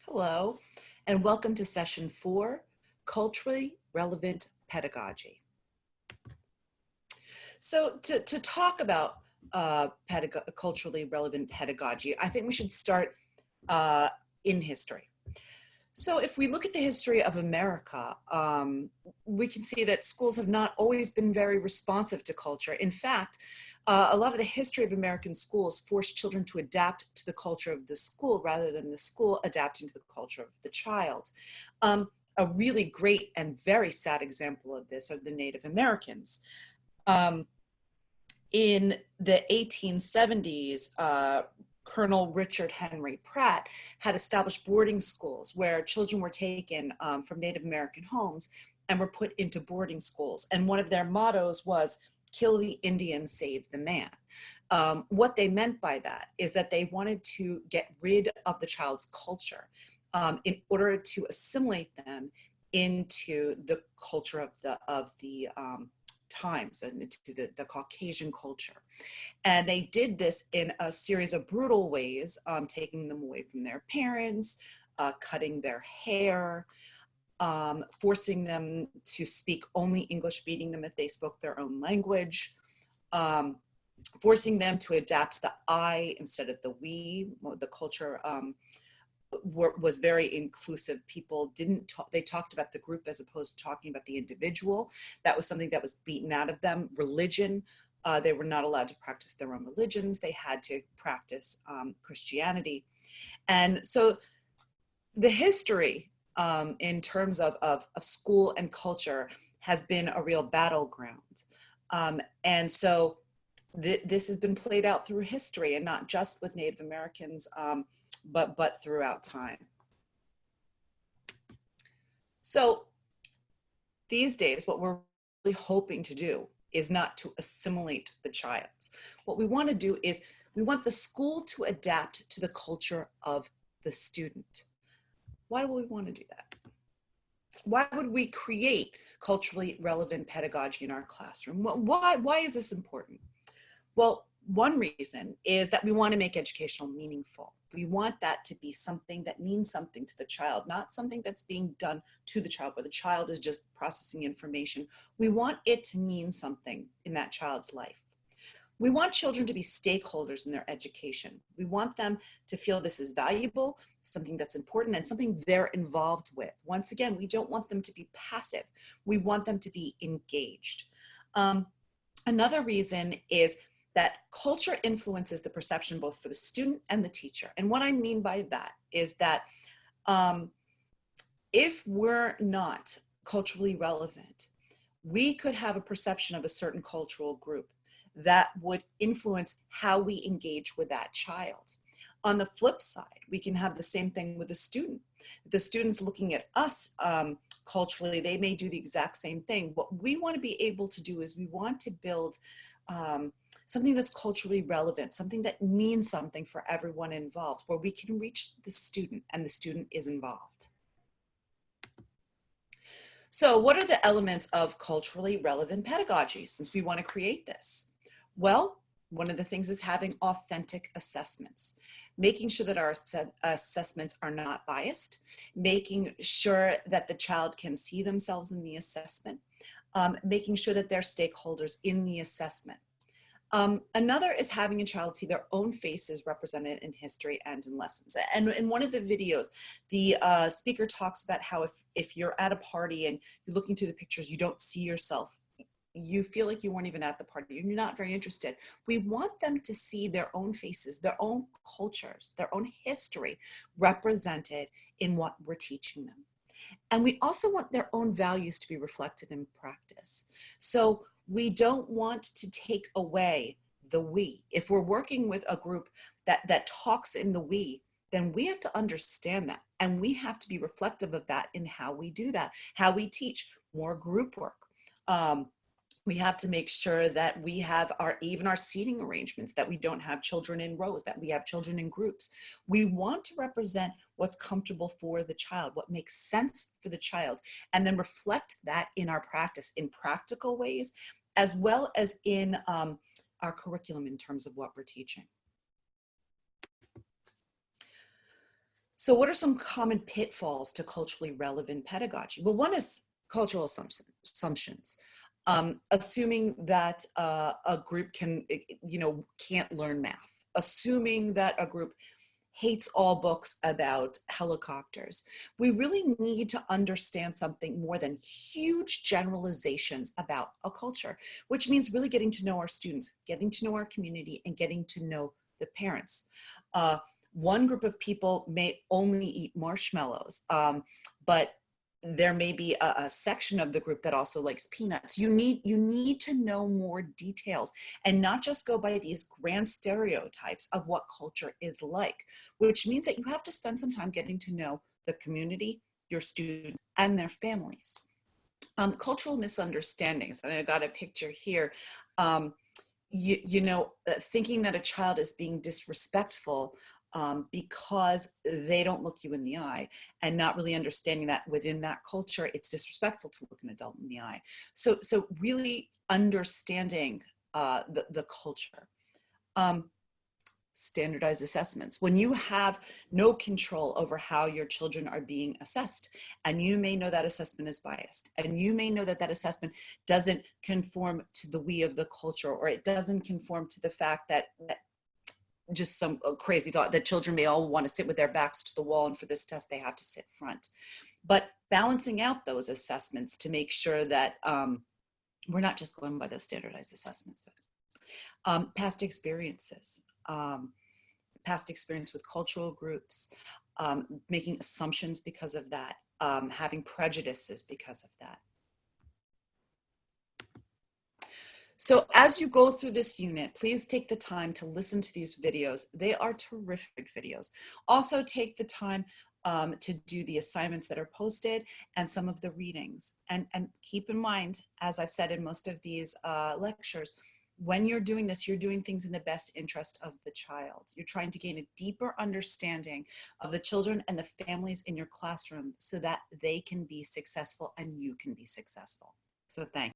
Hello, and welcome to session 4, Culturally Relevant Pedagogy. So to talk about culturally relevant pedagogy, I think we should start in history. So if we look at the history of America, we can see that schools have not always been very responsive to culture. In fact, a lot of the history of American schools forced children to adapt to the culture of the school rather than the school adapting to the culture of the child. A really great and very sad example of this are the Native Americans. In the 1870s, Colonel Richard Henry Pratt had established boarding schools where children were taken from Native American homes and were put into boarding schools. And one of their mottos was, "Kill the Indian, save the man." What they meant by that is that they wanted to get rid of the child's culture in order to assimilate them into the culture of the times and into the Caucasian culture. And they did this in a series of brutal ways, taking them away from their parents, cutting their hair, forcing them to speak only English, beating them if they spoke their own language, forcing them to adapt the I instead of the we. The culture was very inclusive. People didn't talk, they talked about the group as opposed to talking about the individual. That was something that was beaten out of them. Religion, they were not allowed to practice their own religions. They had to practice Christianity. And so the history in terms of school and culture has been a real battleground. And so this has been played out through history, and not just with Native Americans, but throughout time. So these days, what we're really hoping to do is not to assimilate the child. What we want to do is we want the school to adapt to the culture of the student. Why do we want to do that? Why would we create culturally relevant pedagogy in our classroom? Why is this important? Well, one reason is that we want to make educational meaningful. We want that to be something that means something to the child, not something that's being done to the child where the child is just processing information. We want it to mean something in that child's life. We want children to be stakeholders in their education. We want them to feel this is valuable, something that's important, and something they're involved with. Once again, we don't want them to be passive. We want them to be engaged. Another reason is that culture influences the perception both for the student and the teacher. And what I mean by that is that if we're not culturally relevant, we could have a perception of a certain cultural group that would influence how we engage with that child. On the flip side, we can have the same thing with the student. The student's looking at us culturally, they may do the exact same thing. What we want to be able to do is we want to build something that's culturally relevant, something that means something for everyone involved, where we can reach the student and the student is involved. So what are the elements of culturally relevant pedagogy since we want to create this? Well, one of the things is having authentic assessments, making sure that our assessments are not biased, making sure that the child can see themselves in the assessment, making sure that they're stakeholders in the assessment. Another is having a child see their own faces represented in history and in lessons. And in one of the videos, the speaker talks about how if you're at a party and you're looking through the pictures, you don't see yourself, you feel like you weren't even at the party, you're not very interested. We want them to see their own faces, their own cultures, their own history represented in what we're teaching them. And we also want their own values to be reflected in practice. So we don't want to take away the we. If we're working with a group that talks in the we, then we have to understand that. And we have to be reflective of that in how we do that, how we teach more group work. We have to make sure that we have even our seating arrangements, that we don't have children in rows, that we have children in groups. We want to represent what's comfortable for the child, what makes sense for the child, and then reflect that in our practice in practical ways, as well as in our curriculum in terms of what we're teaching. So what are some common pitfalls to culturally relevant pedagogy? Well, one is cultural assumptions. Assuming that a group can't learn math, assuming that a group hates all books about helicopters. We really need to understand something more than huge generalizations about a culture, which means really getting to know our students, getting to know our community, and getting to know the parents. Uh, One group of people may only eat marshmallows, but there may be a section of the group that also likes peanuts. You need to know more details and not just go by these grand stereotypes of what culture is like, which means that you have to spend some time getting to know the community, your students, and their families. Cultural misunderstandings, and I got a picture here. Thinking that a child is being disrespectful because they don't look you in the eye, and not really understanding that within that culture, it's disrespectful to look an adult in the eye. So really understanding the culture. Standardized assessments. When you have no control over how your children are being assessed, and you may know that assessment is biased, and you may know that that assessment doesn't conform to the we of the culture, or it doesn't conform to the fact that just some crazy thought that children may all want to sit with their backs to the wall, and for this test they have to sit front. But balancing out those assessments to make sure that we're not just going by those standardized assessments. Past experiences. Past experience with cultural groups, making assumptions because of that, having prejudices because of that. So as you go through this unit, please take the time to listen to these videos. They are terrific videos. Also take the time to do the assignments that are posted and some of the readings. And keep in mind, as I've said in most of these lectures, when you're doing this, you're doing things in the best interest of the child. You're trying to gain a deeper understanding of the children and the families in your classroom so that they can be successful and you can be successful. So thanks.